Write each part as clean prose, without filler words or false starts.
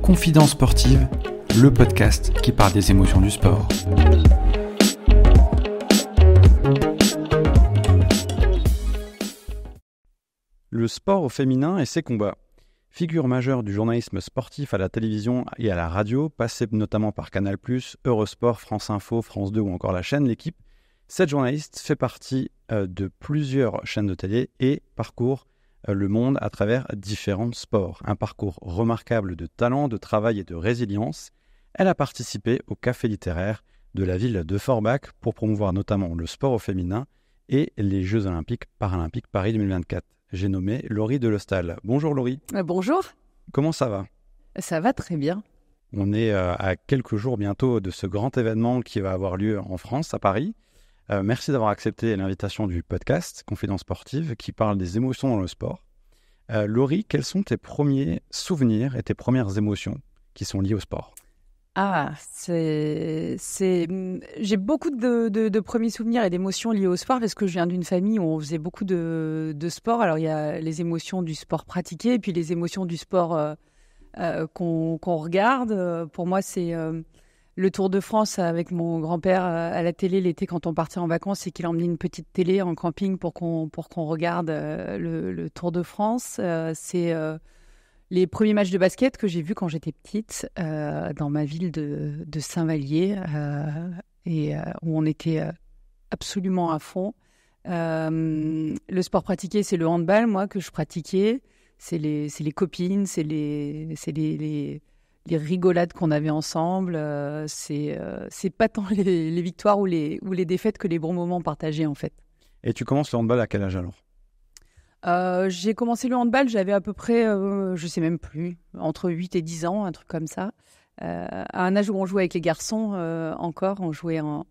Confidence sportive, le podcast qui parle des émotions du sport. Le sport au féminin et ses combats. Figure majeure du journalisme sportif à la télévision et à la radio, passée notamment par Canal+, Eurosport, France Info, France 2 ou encore la chaîne L'Équipe, cette journaliste fait partie de plusieurs chaînes de télé et parcourt le monde à travers différents sports. Un parcours remarquable de talent, de travail et de résilience. Elle a participé au café littéraire de la ville de Forbach pour promouvoir notamment le sport au féminin et les Jeux Olympiques Paralympiques Paris 2024. J'ai nommé Laurie Delostal. Bonjour Laurie. Bonjour. Comment ça va ? Ça va très bien. On est à quelques jours bientôt de ce grand événement qui va avoir lieu en France, à Paris. Merci d'avoir accepté l'invitation du podcast Confidence sportive qui parle des émotions dans le sport. Laurie, quels sont tes premiers souvenirs et tes premières émotions qui sont liées au sport ? J'ai beaucoup de premiers souvenirs et d'émotions liées au sport parce que je viens d'une famille où on faisait beaucoup de sport. Alors, il y a les émotions du sport pratiqué et puis les émotions du sport qu'on regarde. Pour moi, c'est le Tour de France avec mon grand-père à la télé l'été quand on partait en vacances et qu'il a emmené une petite télé en camping pour qu'on regarde le Tour de France. C'est les premiers matchs de basket que j'ai vus quand j'étais petite dans ma ville de Saint-Vallier où on était absolument à fond. Le sport pratiqué, c'est le handball, moi, que je pratiquais. C'est les copines, c'est les rigolades qu'on avait ensemble. C'est pas tant les victoires ou les défaites que les bons moments partagés, en fait. Et tu commences le handball à quel âge alors ? J'ai commencé le handball, j'avais à peu près, je sais même plus, entre 8 et 10 ans, un truc comme ça. À un âge où on jouait avec les garçons encore, on jouait en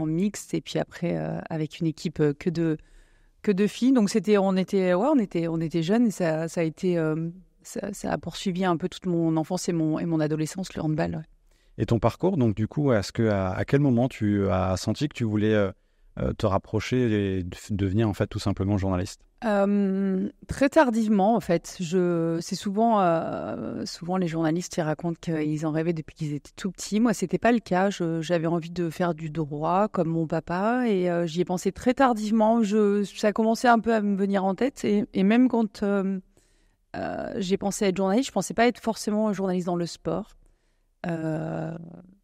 mixte et puis après avec une équipe que de filles. Donc on était jeunes et ça a été, ça a poursuivi un peu toute mon enfance et mon adolescence, le handball. Ouais. Et ton parcours, donc du coup, est-ce que à quel moment tu as senti que tu voulais te rapprocher et devenir en fait tout simplement journaliste ? Très tardivement, en fait. C'est souvent les journalistes qui racontent qu'ils en rêvaient depuis qu'ils étaient tout petits. Moi, c'était pas le cas. J'avais envie de faire du droit comme mon papa et j'y ai pensé très tardivement. Ça a commencé un peu à me venir en tête et même quand j'ai pensé être journaliste, je pensais pas être forcément journaliste dans le sport.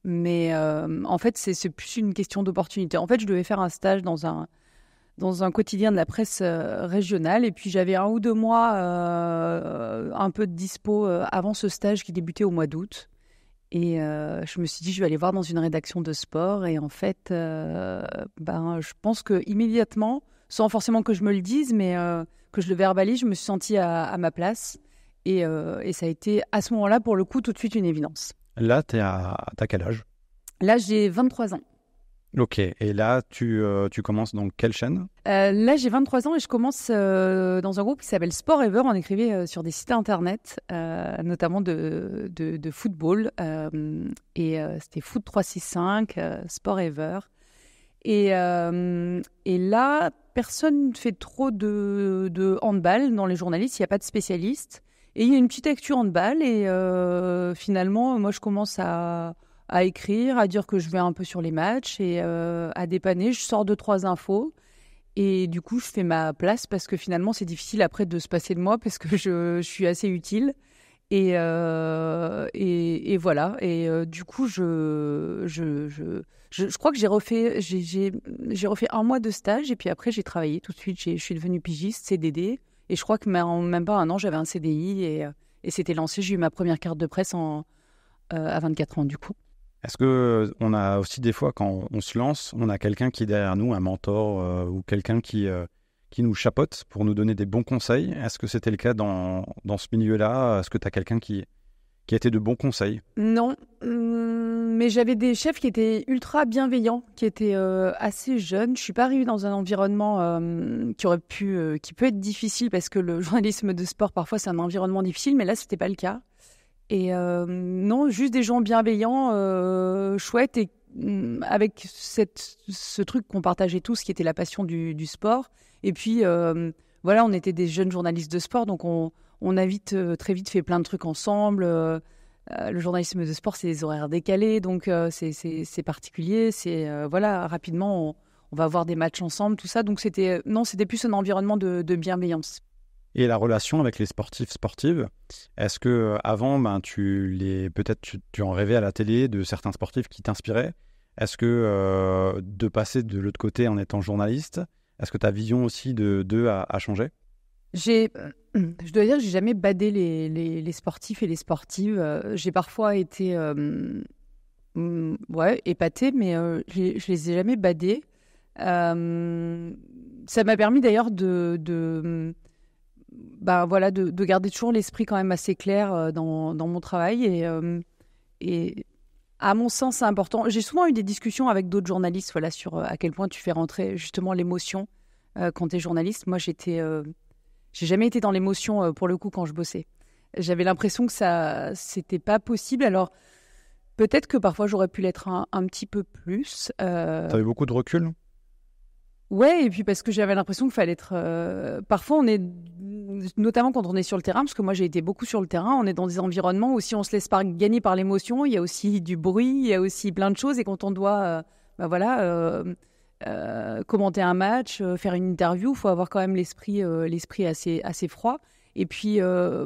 Mais en fait, c'est plus une question d'opportunité. En fait, je devais faire un stage dans un quotidien de la presse régionale. Et puis, j'avais 1 ou 2 mois un peu de dispo avant ce stage qui débutait au mois d'août. Et je me suis dit, je vais aller voir dans une rédaction de sport. Et en fait, je pense qu'immédiatement, sans forcément que je me le dise, mais que je le verbalise, je me suis sentie à ma place. Et ça a été, à ce moment-là, pour le coup, tout de suite une évidence. Là, t'as quel âge ? Là, j'ai 23 ans. Ok, et là, tu commences dans quelle chaîne ? Là, j'ai 23 ans et je commence dans un groupe qui s'appelle Sport Ever. On écrivait sur des sites internet, notamment de football. C'était Foot 365, Sport Ever. Et là, personne ne fait trop de handball dans les journalistes. Il n'y a pas de spécialistes. Et il y a une petite actu handball. Et finalement, moi, je commence à écrire, à dire que je vais un peu sur les matchs et à dépanner. Je sors 2-3 infos et du coup, je fais ma place parce que finalement, c'est difficile après de se passer de moi parce que je suis assez utile. Et voilà. Et du coup, je crois que j'ai refait 1 mois de stage et puis après, j'ai travaillé tout de suite. Je suis devenue pigiste, CDD. Et je crois que en même pas 1 an, j'avais un CDI et c'était lancé. J'ai eu ma première carte de presse à 24 ans du coup. Est-ce qu'on a aussi des fois, quand on se lance, on a quelqu'un qui est derrière nous, un mentor ou quelqu'un qui nous chapeaute pour nous donner des bons conseils ? Est-ce que c'était le cas dans ce milieu-là ? Est-ce que tu as quelqu'un qui a été de bons conseils ? Non, mais j'avais des chefs qui étaient ultra bienveillants, qui étaient assez jeunes. Je suis pas arrivée dans un environnement qui peut être difficile parce que le journalisme de sport, parfois, c'est un environnement difficile, mais là, c'était pas le cas. Et non, juste des gens bienveillants, chouettes, et avec ce truc qu'on partageait tous, qui était la passion du sport. Et puis, voilà, on était des jeunes journalistes de sport, donc on a très vite fait plein de trucs ensemble. Le journalisme de sport, c'est des horaires décalés, donc c'est particulier. Voilà, rapidement, on va voir des matchs ensemble, tout ça. Donc c'était plus un environnement de bienveillance. Et la relation avec les sportives, est-ce que avant, peut-être tu en rêvais à la télé de certains sportifs qui t'inspiraient? Est-ce que de passer de l'autre côté en étant journaliste, est-ce que ta vision aussi d'eux a changé? Je dois dire que j'ai jamais badé les sportifs et les sportives. J'ai parfois été épatée, mais je les ai jamais badés. Ça m'a permis d'ailleurs de garder toujours l'esprit quand même assez clair dans mon travail. Et à mon sens, c'est important. J'ai souvent eu des discussions avec d'autres journalistes sur à quel point tu fais rentrer justement l'émotion quand tu es journaliste. Moi, j'ai jamais été dans l'émotion pour le coup quand je bossais. J'avais l'impression que c'était pas possible. Alors, peut-être que parfois j'aurais pu l'être un petit peu plus. T'avais beaucoup de recul? Ouais, et puis parce que j'avais l'impression qu'il fallait être... Parfois, notamment quand on est sur le terrain, parce que moi j'ai été beaucoup sur le terrain, on est dans des environnements où si on se laisse pas gagner par l'émotion, il y a aussi du bruit, il y a aussi plein de choses, et quand on doit commenter un match, faire une interview, il faut avoir quand même l'esprit assez froid. Et puis,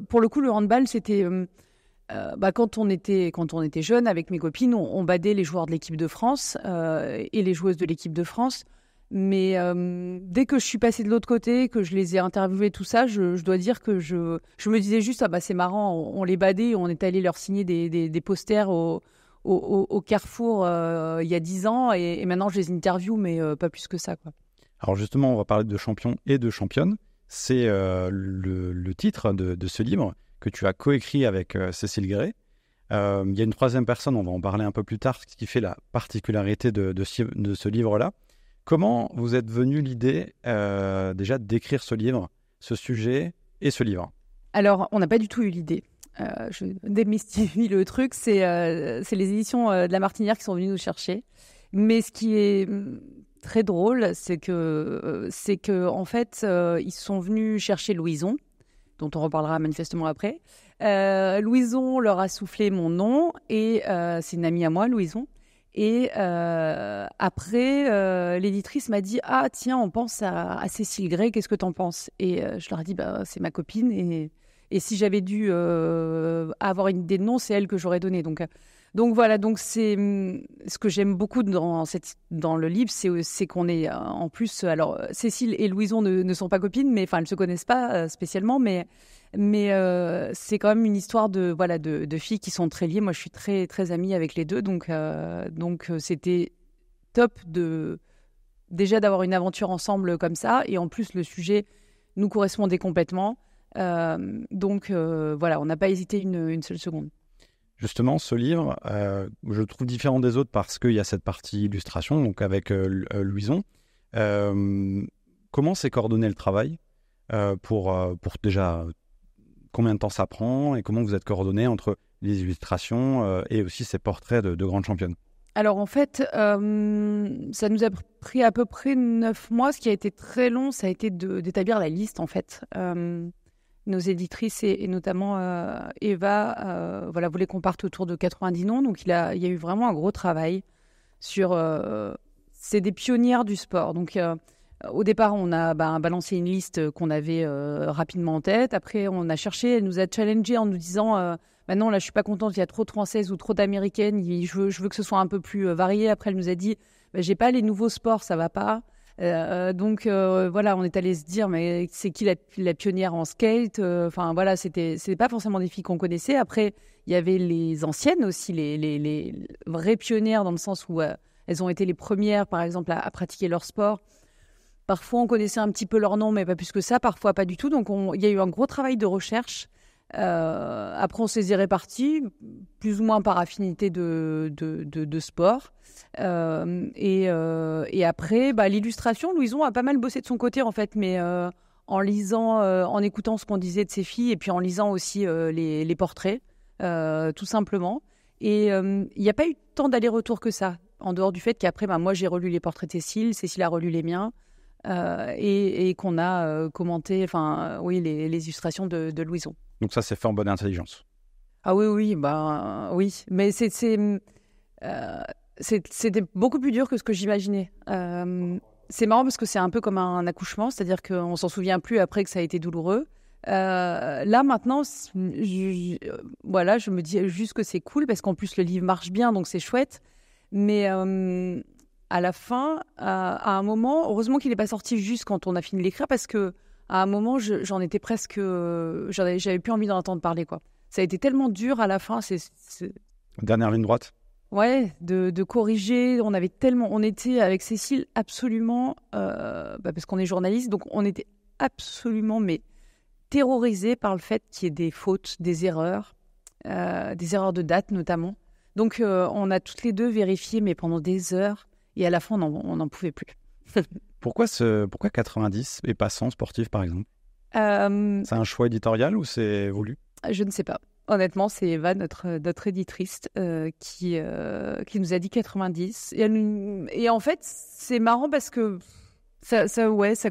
pour le coup, le handball, c'était... quand on était jeune, avec mes copines, on badait les joueurs de l'équipe de France et les joueuses de l'équipe de France. Mais dès que je suis passée de l'autre côté, que je les ai interviewés, tout ça, je dois dire que je me disais juste, c'est marrant, on les badait, on est allé leur signer des posters au Carrefour il y a 10 ans, et maintenant je les interviewe, mais pas plus que ça, quoi. Alors justement, on va parler de champion et de championne. C'est le titre de ce livre que tu as coécrit avec Cécile Gray. Il y a une troisième personne, on va en parler un peu plus tard, ce qui fait la particularité de ce livre-là. Comment vous êtes venu l'idée déjà d'écrire ce livre, ce sujet et ce livre? Alors, on n'a pas du tout eu l'idée. Je démystifie le truc, c'est les éditions de La Martinière qui sont venues nous chercher. Mais ce qui est très drôle, c'est que en fait, ils sont venus chercher Louison, dont on reparlera manifestement après. Louison leur a soufflé mon nom, et c'est une amie à moi, Louison. Et après, l'éditrice m'a dit « Ah, tiens, on pense à Cécile Gray, qu'est-ce que t'en penses ?» Et je leur ai dit « C'est ma copine, et si j'avais dû avoir une idée de nom, c'est elle que j'aurais donnée. » Donc voilà, donc c'est ce que j'aime beaucoup dans le livre, c'est qu'on est en plus... Alors, Cécile et Louison ne sont pas copines, mais enfin, elles ne se connaissent pas spécialement, mais c'est quand même une histoire de filles qui sont très liées. Moi, je suis très, très amie avec les deux, donc c'était top déjà d'avoir une aventure ensemble comme ça, et en plus, le sujet nous correspondait complètement. Donc, on n'a pas hésité une seule seconde. Justement, ce livre, je le trouve différent des autres parce qu'il y a cette partie illustration, donc avec Louison. Comment s'est coordonné le travail pour déjà... Combien de temps ça prend et comment vous êtes coordonnés entre les illustrations et aussi ces portraits de grandes championnes? Alors en fait, ça nous a pris à peu près 9 mois. Ce qui a été très long, ça a été d'établir la liste en fait. Nos éditrices et notamment Eva voulaient qu'on parte autour de 90 noms. Donc il y a eu vraiment un gros travail sur... c'est des pionnières du sport. Donc... au départ, on a balancé une liste qu'on avait rapidement en tête. Après, on a cherché, elle nous a challengé en nous disant non, là, je suis pas contente, il y a trop de Françaises ou trop d'Américaines, je veux que ce soit un peu plus varié. Après, elle nous a dit j'ai pas les nouveaux sports, ça va pas. Donc, on est allé se dire mais c'est qui la pionnière en skate? C'était pas forcément des filles qu'on connaissait. Après, il y avait les anciennes aussi, les vraies pionnières dans le sens où elles ont été les premières, par exemple, à pratiquer leur sport. Parfois, on connaissait un petit peu leur nom, mais pas plus que ça. Parfois, pas du tout. Donc, il y a eu un gros travail de recherche. Après, on s'est répartis, plus ou moins par affinité de sport. Et après, l'illustration, Louison a pas mal bossé de son côté, en fait, mais en lisant, en écoutant ce qu'on disait de ses filles, et puis en lisant aussi les portraits, tout simplement. Et il n'y a pas eu tant d'aller-retour que ça, en dehors du fait qu'après, moi, j'ai relu les portraits de Cécile a relu les miens. et qu'on a commenté, les illustrations de Louison. Donc ça, c'est fait en bonne intelligence. Ah oui, oui. Mais c'était beaucoup plus dur que ce que j'imaginais. C'est marrant parce que c'est un peu comme un accouchement, c'est-à-dire qu'on s'en souvient plus après que ça a été douloureux. Là, maintenant, je me dis juste que c'est cool parce qu'en plus, le livre marche bien, donc c'est chouette. Mais à la fin, à un moment, heureusement qu'il n'est pas sorti juste quand on a fini de l'écrire parce qu'à un moment, j'en étais presque... j'avais plus envie d'en entendre parler, quoi. Ça a été tellement dur à la fin. Dernière ligne droite. Ouais, de corriger. On était avec Cécile absolument... parce qu'on est journaliste, donc on était absolument... terrorisés par le fait qu'il y ait des fautes, des erreurs de date notamment. Donc, on a toutes les deux vérifié, mais pendant des heures, et à la fin, on n'en pouvait plus. Pourquoi 90 et pas 100 sportifs, par exemple ? C'est un choix éditorial ou c'est voulu ? Je ne sais pas. Honnêtement, c'est Eva, notre éditrice, qui nous a dit 90. Et en fait, c'est marrant parce que ça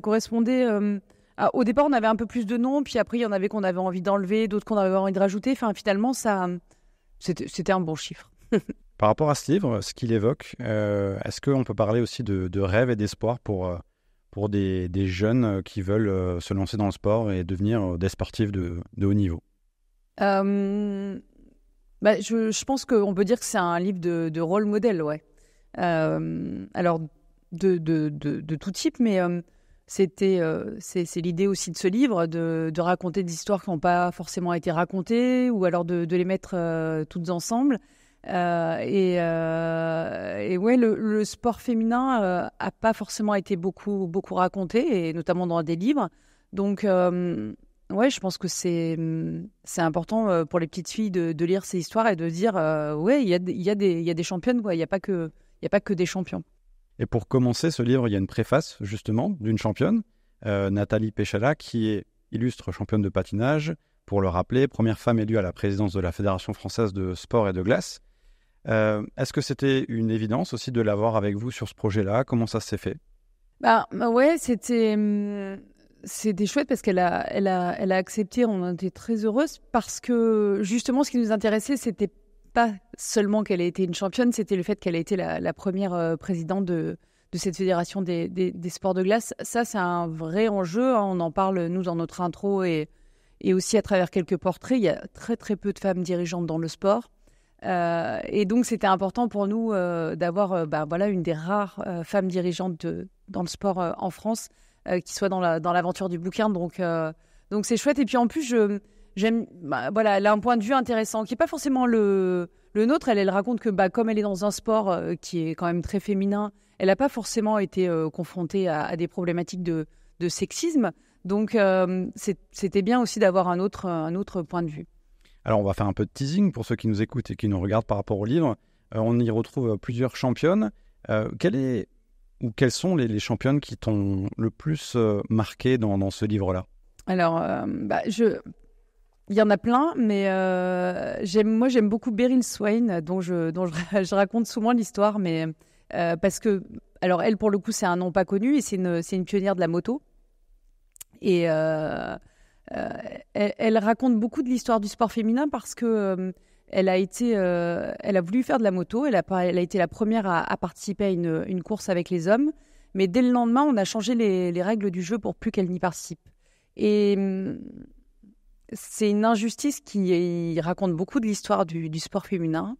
correspondait... au départ, on avait un peu plus de noms, puis après, il y en avait qu'on avait envie d'enlever, d'autres qu'on avait envie de rajouter. Enfin, finalement, c'était un bon chiffre. Par rapport à ce livre, ce qu'il évoque, est-ce qu'on peut parler aussi de rêve et d'espoir pour des jeunes qui veulent se lancer dans le sport et devenir des sportifs de haut niveau ? Je pense qu'on peut dire que c'est un livre de rôle modèle, ouais. Alors, de tout type, mais... c'est l'idée aussi de ce livre, de raconter des histoires qui n'ont pas forcément été racontées, ou alors de les mettre toutes ensemble. Et ouais, le sport féminin a pas forcément été beaucoup raconté, et notamment dans des livres. Donc, ouais, je pense que c'est important pour les petites filles de lire ces histoires et de dire, ouais, il y a des championnes, quoi. Il n'y a pas que des champions. Et pour commencer ce livre, il y a une préface justement d'une championne, Nathalie Péchala, qui illustre championne de patinage. Pour le rappeler, première femme élue à la présidence de la Fédération française de sport et de glace. Est-ce que c'était une évidence aussi de l'avoir avec vous sur ce projet-là ? Comment ça s'est fait ? Ouais, c'était chouette parce qu'elle a accepté. On était très heureuse parce que justement, ce qui nous intéressait, c'était pas seulement qu'elle ait été une championne, c'était le fait qu'elle ait été la première présidente de cette fédération des sports de glace. Ça, c'est un vrai enjeu. On en parle, nous, dans notre intro et aussi à travers quelques portraits. Il y a très, très peu de femmes dirigeantes dans le sport. Et donc, c'était important pour nous d'avoir une des rares femmes dirigeantes dans le sport en France qui soit dans l'aventure du bouquin. Donc, c'est chouette. Et puis, en plus, j'aime, elle a un point de vue intéressant qui n'est pas forcément le nôtre. Elle raconte que comme elle est dans un sport qui est quand même très féminin, elle n'a pas forcément été confrontée à des problématiques de sexisme. Donc, c'était bien aussi d'avoir un autre point de vue. Alors, on va faire un peu de teasing pour ceux qui nous écoutent et qui nous regardent par rapport au livre. On y retrouve plusieurs championnes. Quelles sont les championnes qui t'ont le plus marqué dans ce livre-là ? Alors, il y en a plein, mais j'aime beaucoup Beryl Swain, dont je raconte souvent l'histoire, mais parce que, alors elle, pour le coup, c'est un nom pas connu, et c'est une pionnière de la moto. Et elle raconte beaucoup de l'histoire du sport féminin parce que elle a voulu faire de la moto. Elle a été la première à participer à une course avec les hommes, mais dès le lendemain, on a changé les règles du jeu pour plus qu'elle n'y participe. Et c'est une injustice qui raconte beaucoup de l'histoire du sport féminin.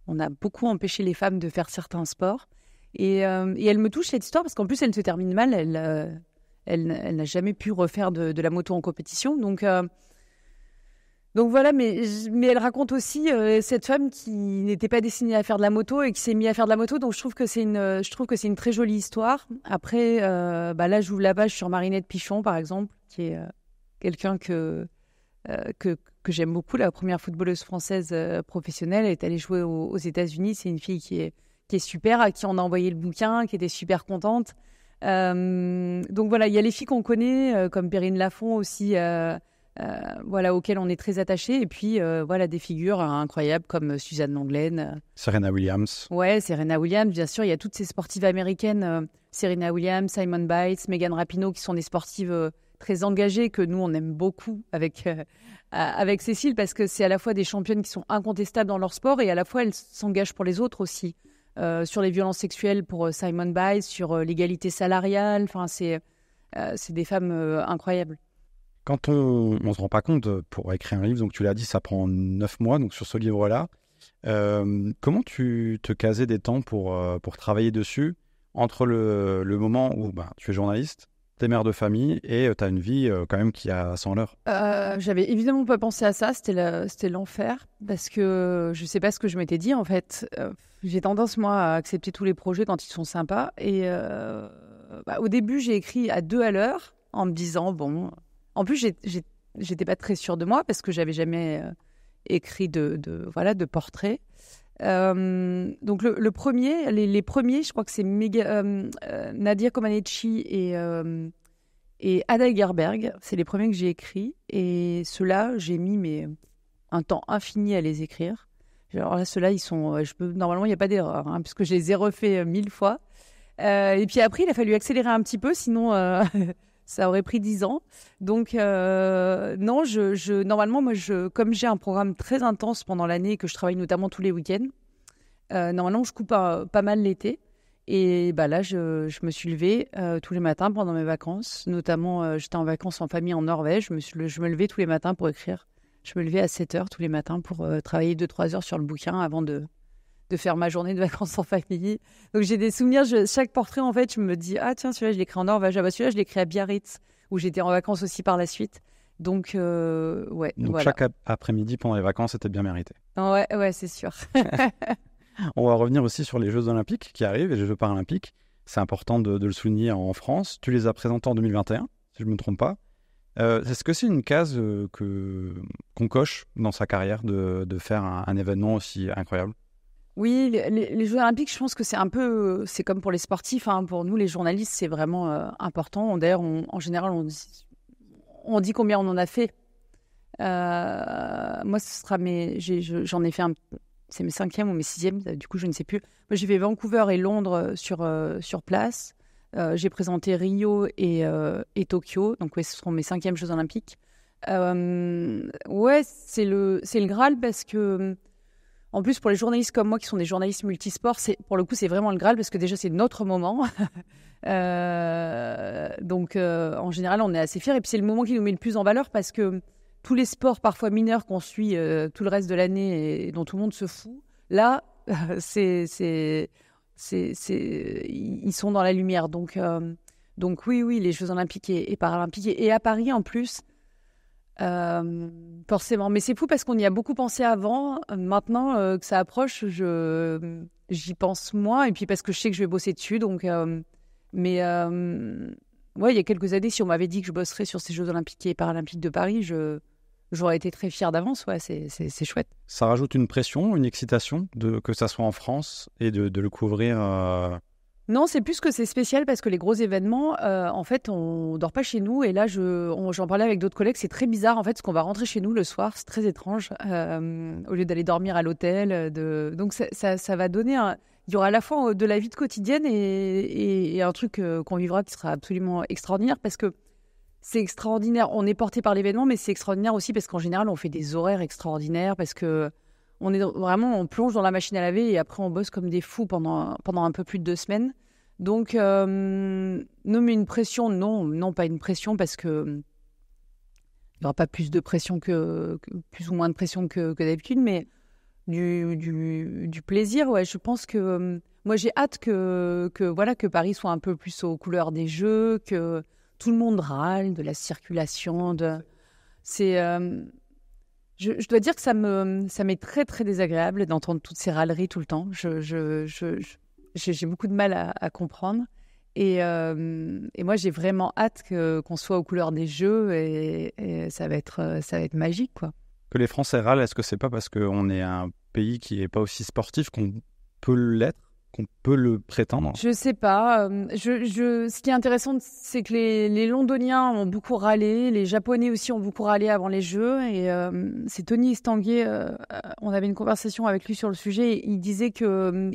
On a beaucoup empêché les femmes de faire certains sports. Et elle me touche, cette histoire, parce qu'en plus, elle se termine mal. Elle n'a jamais pu refaire de la moto en compétition. Donc voilà, mais elle raconte aussi cette femme qui n'était pas destinée à faire de la moto et qui s'est mise à faire de la moto. Donc je trouve que c'est une très jolie histoire. Après, là, j'ouvre la page sur Marinette Pichon, par exemple, qui est quelqu'un que j'aime beaucoup, la première footballeuse française professionnelle. Elle est allée jouer aux États-Unis. C'est une fille qui est super, à qui on a envoyé le bouquin, qui était super contente. Donc voilà, il y a les filles qu'on connaît, comme Perrine Lafont aussi, auxquelles on est très attachés. Et puis des figures incroyables comme Suzanne Lenglen. Serena Williams. Ouais, Serena Williams, bien sûr. Il y a toutes ces sportives américaines Serena Williams, Simone Biles, Megan Rapinoe, qui sont des sportives très engagées, que nous, on aime beaucoup avec Cécile, parce que c'est à la fois des championnes qui sont incontestables dans leur sport et à la fois, elles s'engagent pour les autres aussi. Sur les violences sexuelles pour Simone Biles, sur l'égalité salariale. Enfin, c'est des femmes incroyables. Quand on ne se rend pas compte, pour écrire un livre, donc tu l'as dit, ça prend 9 mois, donc sur ce livre-là, comment tu te casais des temps pour travailler dessus entre le moment où tu es journaliste, t'es mère de famille et tu as une vie quand même qui a 100 l'heure? J'avais évidemment pas pensé à ça, c'était l'enfer, parce que je sais pas ce que je m'étais dit en fait. J'ai tendance moi à accepter tous les projets quand ils sont sympas, et au début j'ai écrit à 2 à l'heure en me disant bon. En plus j'étais pas très sûre de moi parce que j'avais jamais écrit de portrait. Donc le premier, les premiers, je crois que c'est Nadia Comaneci et Ada Egerberg, c'est les premiers que j'ai écrits, et ceux-là j'ai mis un temps infini à les écrire. Alors là, ceux-là, ils sont, normalement il n'y a pas d'erreur, puisque je les ai refaits 1000 fois. Et puis après, il a fallu accélérer un petit peu, sinon ça aurait pris 10 ans. Donc non, normalement, moi, comme j'ai un programme très intense pendant l'année, que je travaille notamment tous les week-ends, normalement, je coupe pas mal l'été. Et là, je me suis levée tous les matins pendant mes vacances. Notamment, j'étais en vacances en famille en Norvège. Je me levais tous les matins pour écrire. Je me levais à 7h tous les matins pour travailler 2-3 heures sur le bouquin avant de faire ma journée de vacances en famille. Donc j'ai des souvenirs, chaque portrait en fait, je me dis ah tiens, celui-là je l'ai écrit en Norvège, celui-là je l'ai écrit à Biarritz où j'étais en vacances aussi par la suite. Donc ouais. Donc voilà. Chaque après-midi pendant les vacances était bien mérité. Ouais, c'est sûr. On va revenir aussi sur les Jeux Olympiques qui arrivent et les Jeux Paralympiques. C'est important de le souligner en France. Tu les as présentés en 2021, si je ne me trompe pas. Est-ce que c'est une case qu'on coche dans sa carrière de faire un événement aussi incroyable? Oui, les Jeux Olympiques, je pense que c'est comme pour les sportifs. Pour nous, les journalistes, c'est vraiment important. D'ailleurs, en général, on dit combien on en a fait. Moi, j'en ai fait c'est mes 5e ou mes 6e, du coup, je ne sais plus. Moi, j'ai fait Vancouver et Londres sur place. J'ai présenté Rio et Tokyo, donc ce seront mes 5e Jeux Olympiques. Ouais, c'est le Graal parce que, en plus, pour les journalistes comme moi qui sont des journalistes multisports, pour le coup, c'est vraiment le Graal parce que déjà, c'est notre moment. Donc, en général, on est assez fiers. Et puis, c'est le moment qui nous met le plus en valeur parce que tous les sports parfois mineurs qu'on suit tout le reste de l'année et dont tout le monde se fout, là, ils sont dans la lumière. Donc oui, les Jeux Olympiques et Paralympiques. Et à Paris, en plus, forcément. Mais c'est fou parce qu'on y a beaucoup pensé avant. Maintenant que ça approche, j'y pense moins. Et puis parce que je sais que je vais bosser dessus. Donc, ouais, il y a quelques années, si on m'avait dit que je bosserais sur ces Jeux Olympiques et Paralympiques de Paris, j'aurais été très fière d'avance. Ouais, c'est chouette. Ça rajoute une pression, une excitation, que ça soit en France et de le couvrir Non, c'est plus que c'est spécial parce que les gros événements, en fait, on dort pas chez nous. Et là, j'en parlais avec d'autres collègues, c'est très bizarre en fait, parce qu'on va rentrer chez nous le soir, c'est très étrange, au lieu d'aller dormir à l'hôtel. Donc ça va donner il y aura à la fois de la vie de quotidienne et un truc qu'on vivra qui sera absolument extraordinaire parce que c'est extraordinaire. On est porté par l'événement, mais c'est extraordinaire aussi parce qu'en général, on fait des horaires extraordinaires parce que on plonge dans la machine à laver et après on bosse comme des fous pendant un peu plus de 2 semaines. Donc, non, mais une pression, non, pas une pression parce que il n'y aura pas plus de pression plus ou moins de pression que d'habitude, mais du plaisir. Ouais, je pense que moi j'ai hâte que Paris soit un peu plus aux couleurs des Jeux, que tout le monde râle de la circulation. Je dois dire que ça m'est très très désagréable d'entendre toutes ces râleries tout le temps. J'ai beaucoup de mal à comprendre. Et moi, j'ai vraiment hâte qu'on soit aux couleurs des Jeux et ça va être magique, quoi. Que les Français râlent, est-ce que c'est pas parce qu'on est un pays qui n'est pas aussi sportif qu'on peut l'être, qu'on peut le prétendre? Je sais pas. Ce qui est intéressant, c'est que les Londoniens ont beaucoup râlé, les Japonais aussi ont beaucoup râlé avant les Jeux. Et c'est Tony Estanguet, on avait une conversation avec lui sur le sujet. Il disait qu'il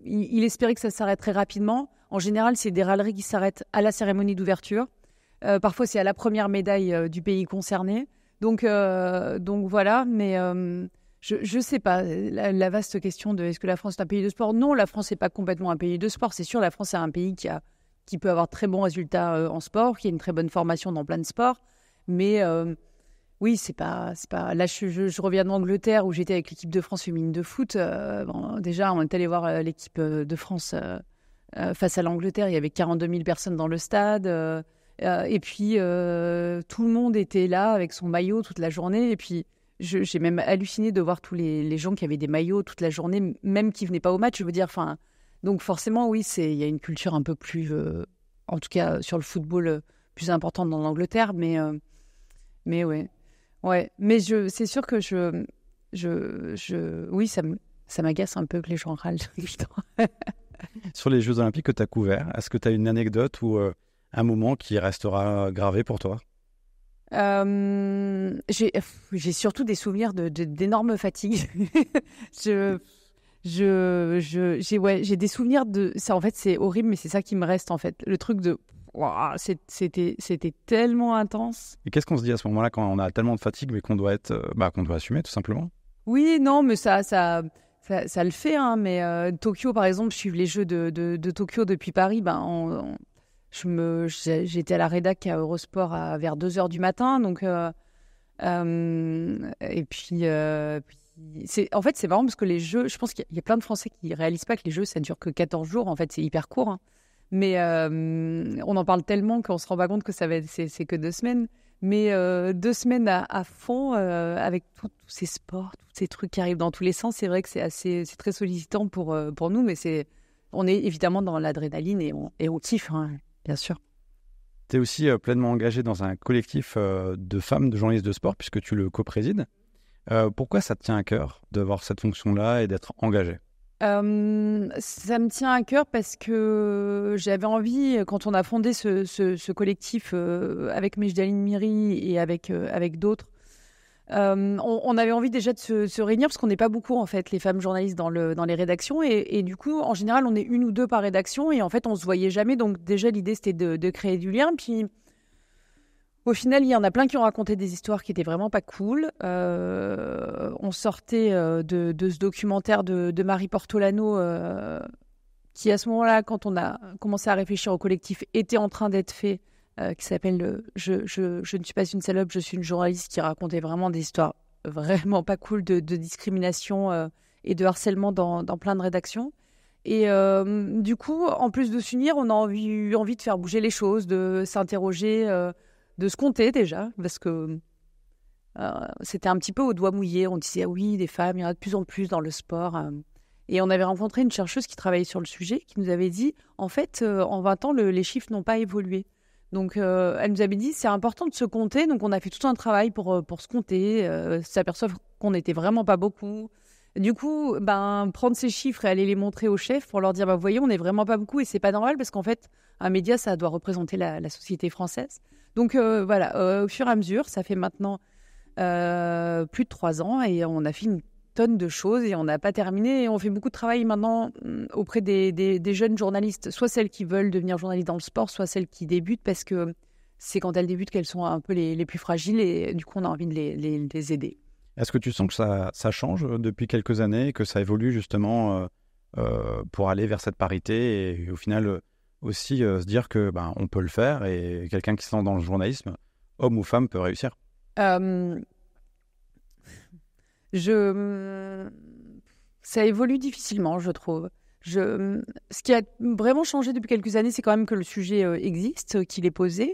il espérait que ça s'arrête très rapidement. En général, c'est des râleries qui s'arrêtent à la cérémonie d'ouverture. Parfois, c'est à la première médaille du pays concerné. Donc voilà, mais je sais pas. La vaste question de est-ce que la France est un pays de sport ? Non, la France n'est pas complètement un pays de sport. C'est sûr, la France est un pays qui peut avoir très bons résultats en sport, qui a une très bonne formation dans plein de sports. Mais oui, c'est pas. Là, je reviens d'Angleterre où j'étais avec l'équipe de France féminine de foot. Déjà, on est allé voir l'équipe de France face à l'Angleterre. Il y avait 42 000 personnes dans le stade. Et puis, tout le monde était là avec son maillot toute la journée. Et puis, j'ai même halluciné de voir tous les gens qui avaient des maillots toute la journée, même qui ne venaient pas au match. Je veux dire, donc forcément, oui, il y a une culture un peu plus, en tout cas sur le football, plus importante dans l'Angleterre. Mais ouais. Mais c'est sûr que oui, ça m'agace un peu que les gens râlent. Sur les Jeux Olympiques que tu as couverts, est-ce que tu as une anecdote ou un moment qui restera gravé pour toi ? J'ai surtout des souvenirs d'énormes fatigues. J'ai des souvenirs de ça. En fait, c'est horrible, mais c'est ça qui me reste en fait. Le truc de wow, c'était tellement intense. Et qu'est-ce qu'on se dit à ce moment-là quand on a tellement de fatigue, mais qu'on doit qu'on doit assumer tout simplement ? Oui, non, mais ça le fait. Hein, mais Tokyo, par exemple, suivre les Jeux de Tokyo depuis Paris, j'étais à la rédac à Eurosport vers 2h du matin. Donc, et puis en fait, c'est marrant parce que les Jeux, je pense qu'il y a plein de Français qui ne réalisent pas que les Jeux, ça ne dure que 14 jours. En fait, c'est hyper court. Hein. Mais on en parle tellement qu'on ne se rend pas compte que c'est que 2 semaines. Mais 2 semaines à fond avec tous ces sports, tous ces trucs qui arrivent dans tous les sens, c'est vrai que c'est très sollicitant pour nous. Mais on est évidemment dans l'adrénaline et on kiffe, hein, bien sûr. Tu es aussi pleinement engagée dans un collectif de femmes de journalistes de sport puisque tu le coprésides. Pourquoi ça te tient à cœur d'avoir cette fonction-là et d'être engagée ? Ça me tient à cœur parce que j'avais envie, quand on a fondé ce collectif avec Mejdaline Miri et avec d'autres, on avait envie déjà de se réunir parce qu'on n'est pas beaucoup en fait les femmes journalistes dans les rédactions et du coup en général on est 1 ou 2 par rédaction et en fait on se voyait jamais, donc déjà l'idée c'était de créer du lien. Puis au final, il y en a plein qui ont raconté des histoires qui étaient vraiment pas cool. On sortait de ce documentaire de Marie Portolano qui, à ce moment-là, quand on a commencé à réfléchir au collectif, était en train d'être fait, qui s'appelle je ne suis pas une salope, je suis une journaliste, qui racontait vraiment des histoires vraiment pas cool de discrimination et de harcèlement dans plein de rédactions. Et du coup, en plus de s'unir, on a eu envie de faire bouger les choses, de s'interroger... de se compter déjà, parce que c'était un petit peu au doigt mouillé. On disait, ah oui, des femmes, il y en a de plus en plus dans le sport. Et on avait rencontré une chercheuse qui travaillait sur le sujet, qui nous avait dit, en fait, en 20 ans, les chiffres n'ont pas évolué. Donc, elle nous avait dit, c'est important de se compter. Donc, on a fait tout un travail pour se compter, s'apercevoir qu'on n'était vraiment pas beaucoup. Du coup, prendre ces chiffres et aller les montrer aux chefs pour leur dire, vous voyez, on n'est vraiment pas beaucoup et c'est pas normal parce qu'en fait, un média, ça doit représenter la société française. Donc voilà, au fur et à mesure, ça fait maintenant plus de 3 ans et on a fait une tonne de choses et on n'a pas terminé. Et on fait beaucoup de travail maintenant auprès des jeunes journalistes, soit celles qui veulent devenir journalistes dans le sport, soit celles qui débutent parce que c'est quand elles débutent qu'elles sont un peu les plus fragiles et du coup on a envie de les aider. Est-ce que tu sens que ça change depuis quelques années, que ça évolue justement pour aller vers cette parité et au final aussi se dire que on peut le faire et quelqu'un qui se lance dans le journalisme, homme ou femme, peut réussir? Ça évolue difficilement, je trouve. Ce qui a vraiment changé depuis quelques années, c'est quand même que le sujet existe, qu'il est posé,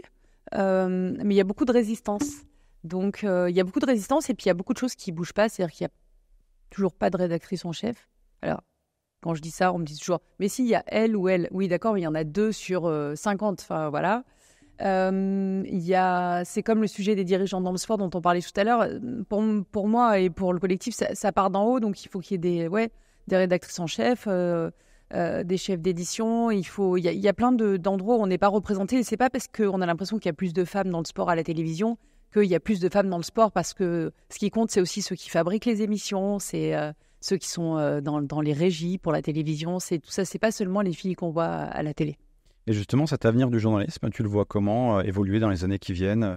mais il y a beaucoup de résistance. Donc, il y a beaucoup de résistance et puis il y a beaucoup de choses qui ne bougent pas. C'est-à-dire qu'il n'y a toujours pas de rédactrice en chef. Alors, quand je dis ça, on me dit toujours « Mais si, il y a elle ou elle. » Oui, d'accord, mais il y en a 2 sur 50. Enfin, voilà. C'est comme le sujet des dirigeants dans le sport dont on parlait tout à l'heure. Pour moi et pour le collectif, ça part d'en haut. Donc, il faut qu'il y ait des rédactrices en chef, des chefs d'édition. Il y a plein d'endroits où on n'est pas représenté. Et ce n'est pas parce qu'on a l'impression qu'il y a plus de femmes dans le sport à la télévision qu'il y a plus de femmes dans le sport, parce que ce qui compte, c'est aussi ceux qui fabriquent les émissions, c'est ceux qui sont dans les régies pour la télévision, c'est tout ça, c'est pas seulement les filles qu'on voit à la télé. Et justement, cet avenir du journalisme, tu le vois comment évoluer dans les années qui viennent,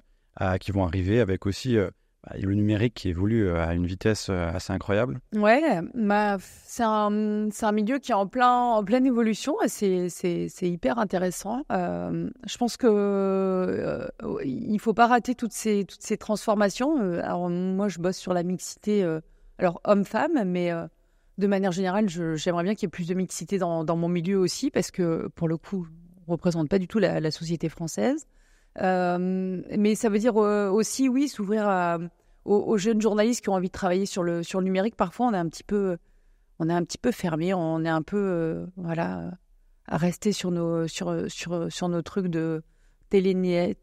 qui vont arriver, avec aussi le numérique qui évolue à une vitesse assez incroyable? Ouais, c'est un milieu qui est en pleine évolution et c'est hyper intéressant. Je pense que il faut pas rater toutes ces transformations. Alors moi, je bosse sur la mixité, alors homme-femme, mais de manière générale, j'aimerais bien qu'il y ait plus de mixité dans mon milieu aussi, parce que pour le coup, on représente pas du tout la société française. Mais ça veut dire aussi, oui, s'ouvrir aux jeunes journalistes qui ont envie de travailler sur le numérique. Parfois, on est un petit peu fermé, on est un peu à rester sur nos trucs de télélinéaire,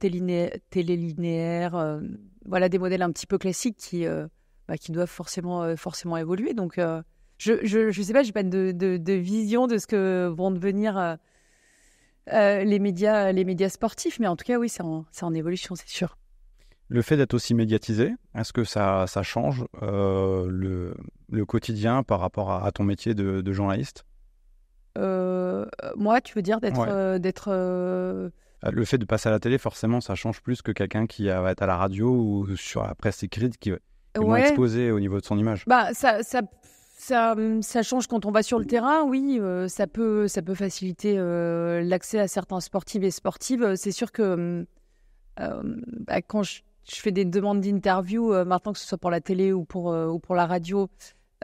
voilà, des modèles un petit peu classiques qui doivent forcément évoluer. Donc, je sais pas, j'ai pas de vision de ce que vont devenir les médias sportifs, mais en tout cas, oui, c'est en évolution, c'est sûr. Le fait d'être aussi médiatisé, est-ce que ça change le quotidien par rapport à ton métier de journaliste? Moi, tu veux dire d'être... Le fait de passer à la télé, forcément, ça change plus que quelqu'un qui va être à la radio ou sur la presse écrite qui est moins exposé au niveau de son image. Ça change quand on va sur le terrain, oui. Ça peut faciliter l'accès à certains sportifs et sportives. C'est sûr que quand je fais des demandes d'interview, maintenant que ce soit pour la télé ou pour la radio,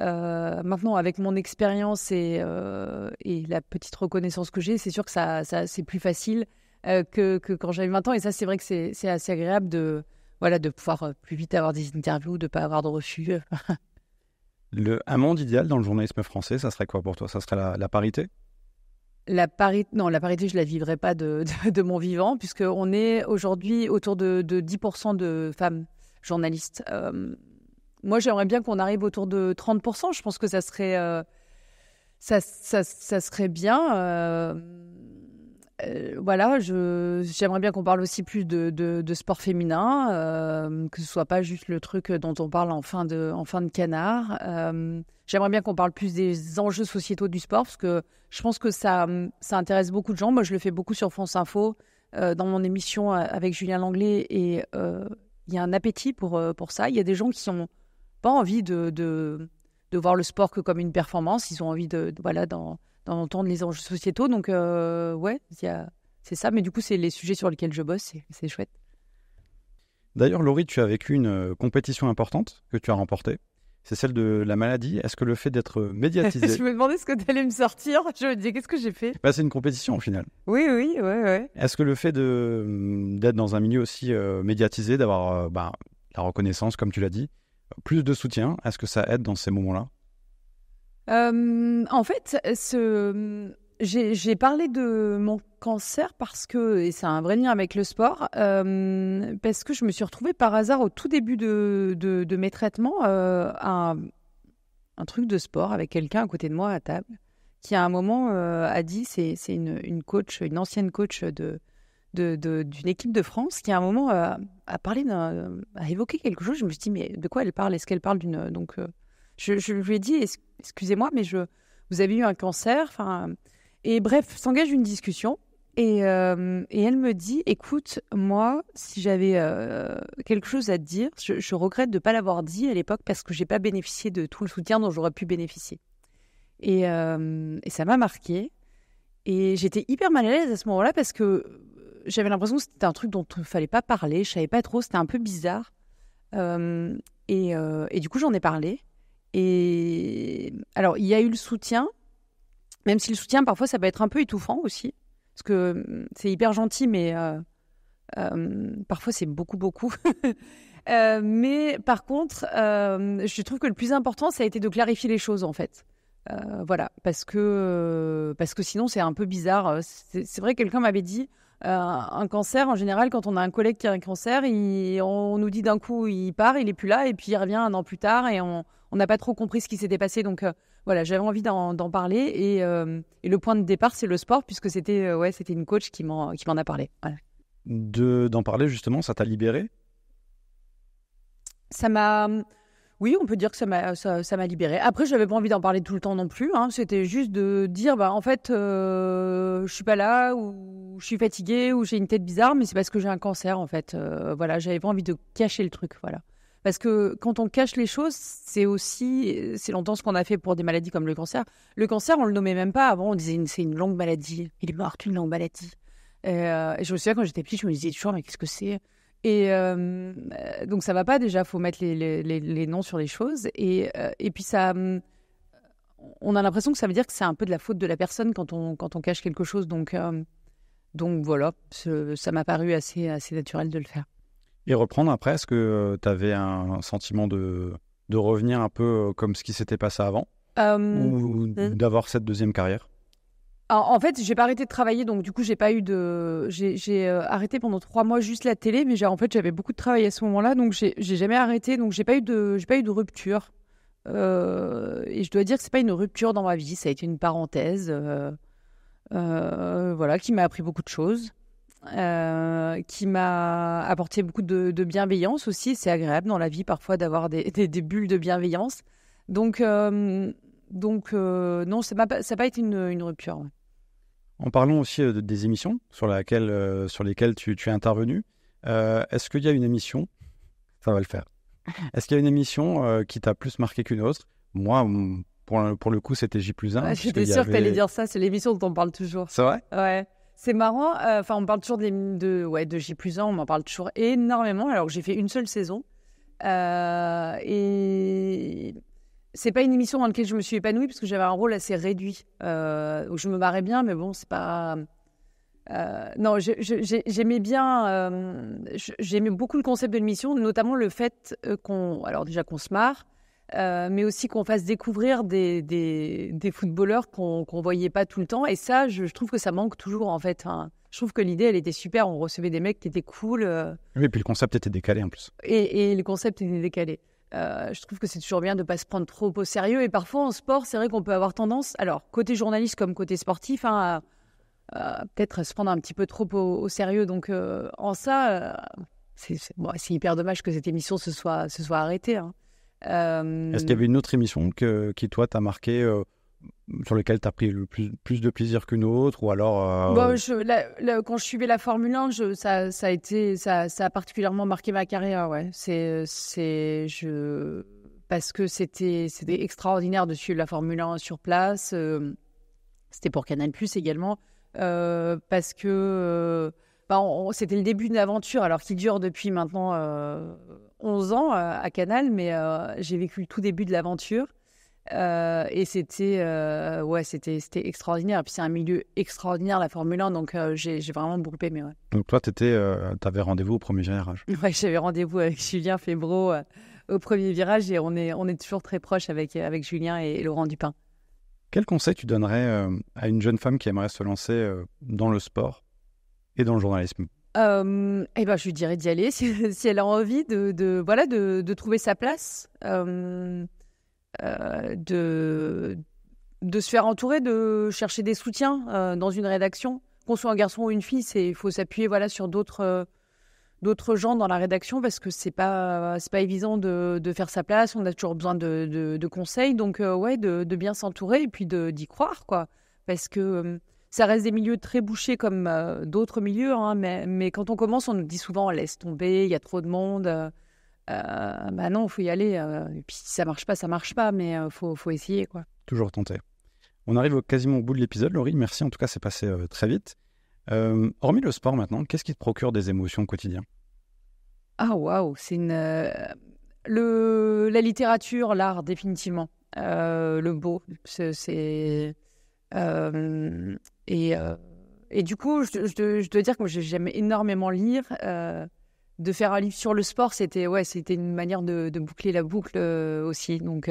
maintenant avec mon expérience et la petite reconnaissance que j'ai, c'est sûr que ça c'est plus facile que quand j'avais 20 ans. Et ça, c'est vrai que c'est assez agréable de pouvoir plus vite avoir des interviews, de ne pas avoir de refus. Un monde idéal dans le journalisme français, ça serait quoi pour toi? Ça serait la parité? Non, la parité, je la vivrai pas de mon vivant, puisqu'on est aujourd'hui autour de 10% de femmes journalistes. Moi, j'aimerais bien qu'on arrive autour de 30%. Je pense que ça serait bien. Voilà, j'aimerais bien qu'on parle aussi plus de sport féminin, que ce soit pas juste le truc dont on parle en fin de canard. J'aimerais bien qu'on parle plus des enjeux sociétaux du sport, parce que je pense que ça intéresse beaucoup de gens. Moi, je le fais beaucoup sur France Info, dans mon émission avec Julien Langlais, et il y a un appétit pour ça. Il y a des gens qui n'ont pas envie de voir le sport que comme une performance. Ils ont envie d'entendre les enjeux sociétaux. Donc, c'est ça. Mais du coup, c'est les sujets sur lesquels je bosse. C'est chouette. D'ailleurs, Laurie, tu as vécu une compétition importante que tu as remportée. C'est celle de la maladie. Est-ce que le fait d'être médiatisé... Je me demandais ce que tu allais me sortir. Je me disais, qu'est-ce que j'ai fait? C'est une compétition, au final. Oui, ouais. Est-ce que le fait d'être dans un milieu aussi médiatisé, d'avoir la reconnaissance, comme tu l'as dit, plus de soutien, est-ce que ça aide dans ces moments-là? En fait, j'ai parlé de mon cancer et c'est un vrai lien avec le sport, parce que je me suis retrouvée par hasard au tout début de mes traitements à un truc de sport avec quelqu'un à côté de moi à table, qui à un moment a dit, c'est une coach, une ancienne coach d'une équipe de France, qui à un moment a parlé a évoqué quelque chose. Je me suis dit, mais de quoi elle parle? Est-ce qu'elle parle d'une... Donc, je lui ai dit, excusez-moi, mais vous avez eu un cancer. Et bref, s'engage une discussion. Et elle me dit, écoute, moi, si j'avais quelque chose à te dire, je regrette de ne pas l'avoir dit à l'époque, parce que je n'ai pas bénéficié de tout le soutien dont j'aurais pu bénéficier. Et ça m'a marquée. Et j'étais hyper mal à l'aise à ce moment-là, parce que j'avais l'impression que c'était un truc dont il ne fallait pas parler. Je ne savais pas trop, c'était un peu bizarre. Et du coup, j'en ai parlé. Et alors, il y a eu le soutien, même si le soutien, parfois, ça peut être un peu étouffant aussi, parce que c'est hyper gentil, mais parfois, c'est beaucoup. Mais par contre, je trouve que le plus important, ça a été de clarifier les choses, en fait. Voilà, parce que sinon, c'est un peu bizarre. C'est vrai que quelqu'un m'avait dit, un cancer, en général, quand on a un collègue qui a un cancer, on nous dit d'un coup, il part, il n'est plus là, et puis il revient un an plus tard, et on n'a pas trop compris ce qui s'était passé. Donc voilà, j'avais envie d'en parler, et le point de départ, c'est le sport, puisque c'était une coach qui m'en a parlé. Voilà. D'en parler, justement, ça t'a libéré? Ça m'a... Oui, on peut dire que ça m'a libérée. Après, je n'avais pas envie d'en parler tout le temps non plus. C'était juste de dire, en fait, je suis pas là, ou je suis fatiguée, ou j'ai une tête bizarre, mais c'est parce que j'ai un cancer, en fait. Voilà, j'avais pas envie de cacher le truc, voilà. Parce que quand on cache les choses, c'est longtemps ce qu'on a fait pour des maladies comme le cancer. Le cancer, on le nommait même pas. Avant, on disait c'est une longue maladie. Il est mort d'une longue maladie. Et je me souviens quand j'étais petite, je me disais toujours, mais qu'est-ce que c'est ? Et donc ça va pas déjà, faut mettre les noms sur les choses. Et puis ça, on a l'impression que ça veut dire que c'est un peu de la faute de la personne quand on cache quelque chose. Donc voilà, ça m'a paru assez naturel de le faire. Et reprendre après, est-ce que tu avais un sentiment de revenir un peu comme ce qui s'était passé avant ou d'avoir cette deuxième carrière? Alors, en fait, j'ai pas arrêté de travailler, donc du coup, j'ai arrêté pendant 3 mois juste la télé, mais j'avais beaucoup de travail à ce moment-là, donc j'ai jamais arrêté, donc j'ai pas eu de rupture. Et je dois dire que c'est pas une rupture dans ma vie, ça a été une parenthèse, voilà, qui m'a appris beaucoup de choses, qui m'a apporté beaucoup de bienveillance aussi. C'est agréable dans la vie parfois d'avoir des bulles de bienveillance. Donc non, ça n'a pas été une rupture. Ouais. En parlant aussi des émissions sur lesquelles tu es intervenu, est-ce qu'il y a une émission, ça va le faire, est-ce qu'il y a une émission qui t'a plus marqué qu'une autre? Moi, pour le coup, c'était J+1. Ouais, j'étais sûre que tu allais dire ça, c'est l'émission dont on parle toujours. C'est vrai? Ouais. C'est marrant, on parle toujours de J+1, on m'en parle toujours énormément, alors que j'ai fait une seule saison. Et c'est pas une émission dans laquelle je me suis épanouie parce que j'avais un rôle assez réduit, où je me marrais bien, mais bon, c'est pas... non, j'aimais bien... j'aimais beaucoup le concept de l'émission, notamment le fait qu'on se marre, mais aussi qu'on fasse découvrir des footballeurs qu'on voyait pas tout le temps. Et ça, je trouve que ça manque toujours, en fait. Je trouve que l'idée, elle était super. On recevait des mecs qui étaient cool. Oui, et puis le concept était décalé en plus. Et le concept était décalé. Je trouve que c'est toujours bien de ne pas se prendre trop au sérieux. Et parfois, en sport, c'est vrai qu'on peut avoir tendance, alors côté journaliste comme côté sportif, à peut-être se prendre un petit peu trop au sérieux. Donc, en ça, c'est hyper dommage que cette émission se soit arrêtée. Est-ce qu'il y avait une autre émission qui toi, t'a marqué, sur laquelle tu as pris le plus de plaisir qu'une autre, ou alors quand je suivais la Formule 1, ça a particulièrement marqué ma carrière, ouais. Parce que c'était extraordinaire de suivre la Formule 1 sur place. C'était pour Canal+ également, parce que c'était le début d'une aventure, alors qui dure depuis maintenant 11 ans à Canal, mais j'ai vécu le tout début de l'aventure. Et c'était extraordinaire. Et puis c'est un milieu extraordinaire, la Formule 1, donc j'ai vraiment beaucoup aimé. Ouais. Donc toi, t'avais rendez-vous au premier virage. Ouais, j'avais rendez-vous avec Julien Febvreau au premier virage, et on est toujours très proches avec Julien et Laurent Dupin. Quel conseil tu donnerais à une jeune femme qui aimerait se lancer dans le sport et dans le journalisme? Je lui dirais d'y aller si elle a envie de trouver sa place. De se faire entourer, de chercher des soutiens dans une rédaction, qu'on soit un garçon ou une fille, il faut s'appuyer sur d'autres gens dans la rédaction, parce que c'est pas évident de faire sa place. On a toujours besoin de conseils, donc de bien s'entourer et puis d'y croire, quoi, parce que ça reste des milieux très bouchés comme d'autres milieux, hein, mais quand on commence, on nous dit souvent laisse tomber, il y a trop de monde. Non, il faut y aller. Et puis si ça marche pas, mais faut essayer, quoi. Toujours tenter. On arrive quasiment au bout de l'épisode, Laurie. Merci, en tout cas, c'est passé très vite. Hormis le sport maintenant, qu'est-ce qui te procure des émotions au quotidien? Ah, waouh, c'est la littérature, l'art, définitivement. Le beau, et du coup, je dois dire que j'aime énormément lire. De faire un livre sur le sport, c'était une manière de boucler la boucle aussi. Donc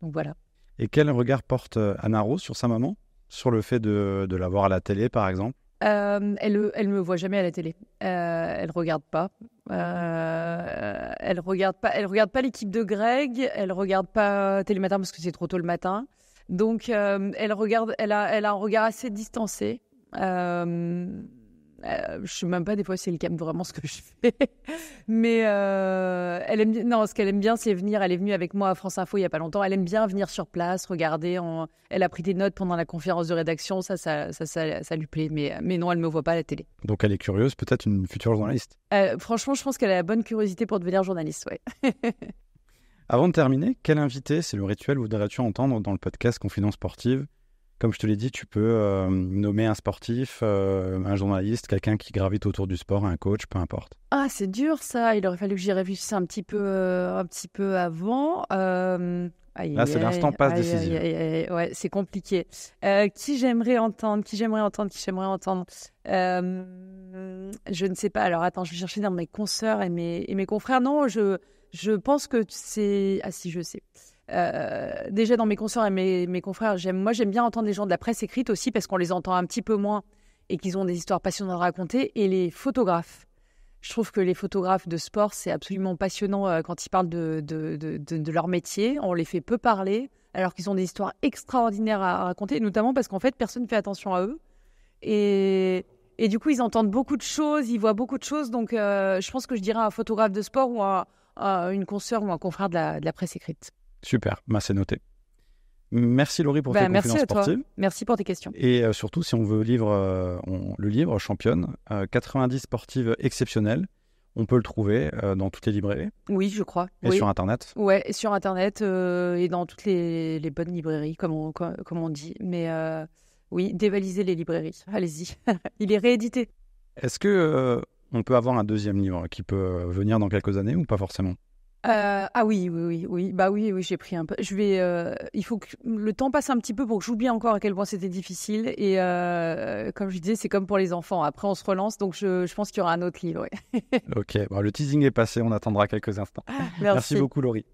voilà. Et quel regard porte Anna Rose sur sa maman, sur le fait de la voir à la télé, par exemple? Elle me voit jamais à la télé. Elle regarde pas. Elle regarde pas l'équipe de Greg. Elle regarde pas Télématin parce que c'est trop tôt le matin. Donc elle a un regard assez distancé. Je sais même pas des fois si elle capte vraiment ce que je fais, mais elle aime, non, ce qu'elle aime bien, c'est venir. Elle est venue avec moi à France Info il y a pas longtemps. Elle aime bien venir sur place, regarder. Elle a pris des notes pendant la conférence de rédaction. Ça lui plaît. Mais non, elle me voit pas à la télé. Donc elle est curieuse, peut-être une future journaliste. Franchement, je pense qu'elle a la bonne curiosité pour devenir journaliste. Ouais. Avant de terminer, quel invité, c'est le rituel, voudrais-tu entendre dans le podcast Confidence Sportive? Comme je te l'ai dit, tu peux nommer un sportif, un journaliste, quelqu'un qui gravite autour du sport, un coach, peu importe. Ah, c'est dur ça. Il aurait fallu que j'y réfléchisse un petit peu avant. Là, c'est l'instant passe décisif. Ouais, c'est compliqué. Qui j'aimerais entendre? Je ne sais pas. Alors, attends, je vais chercher dans mes consoeurs et mes confrères. Non, je pense que c'est... Ah si, je sais. Déjà dans mes consoeurs et mes confrères, j'aime bien entendre les gens de la presse écrite aussi parce qu'on les entend un petit peu moins et qu'ils ont des histoires passionnantes à raconter. Et les photographes. Je trouve que les photographes de sport, c'est absolument passionnant quand ils parlent de leur métier. On les fait peu parler alors qu'ils ont des histoires extraordinaires à raconter, notamment parce qu'en fait, personne ne fait attention à eux. Et du coup, ils entendent beaucoup de choses, ils voient beaucoup de choses. Donc, je pense que je dirais un photographe de sport ou une consoeur ou un confrère de la presse écrite. Super, c'est noté. Merci Laurie pour tes confidences sportives. Merci pour tes questions. Et surtout, si on veut le livre Championne, 90 sportives exceptionnelles, on peut le trouver dans toutes les librairies. Oui, je crois. Et sur Internet. Ouais, et sur Internet et dans toutes les bonnes librairies, comme on dit. Mais oui, dévalisez les librairies. Allez-y. Il est réédité. Est-ce que on peut avoir un deuxième livre qui peut venir dans quelques années ou pas forcément? Oui. Bah oui, j'ai pris un peu. Il faut que le temps passe un petit peu pour que j'oublie encore à quel point c'était difficile. Et comme je disais, c'est comme pour les enfants. Après, on se relance. Donc, je pense qu'il y aura un autre livre. Ouais. Ok, le teasing est passé. On attendra quelques instants. Merci Beaucoup, Laurie.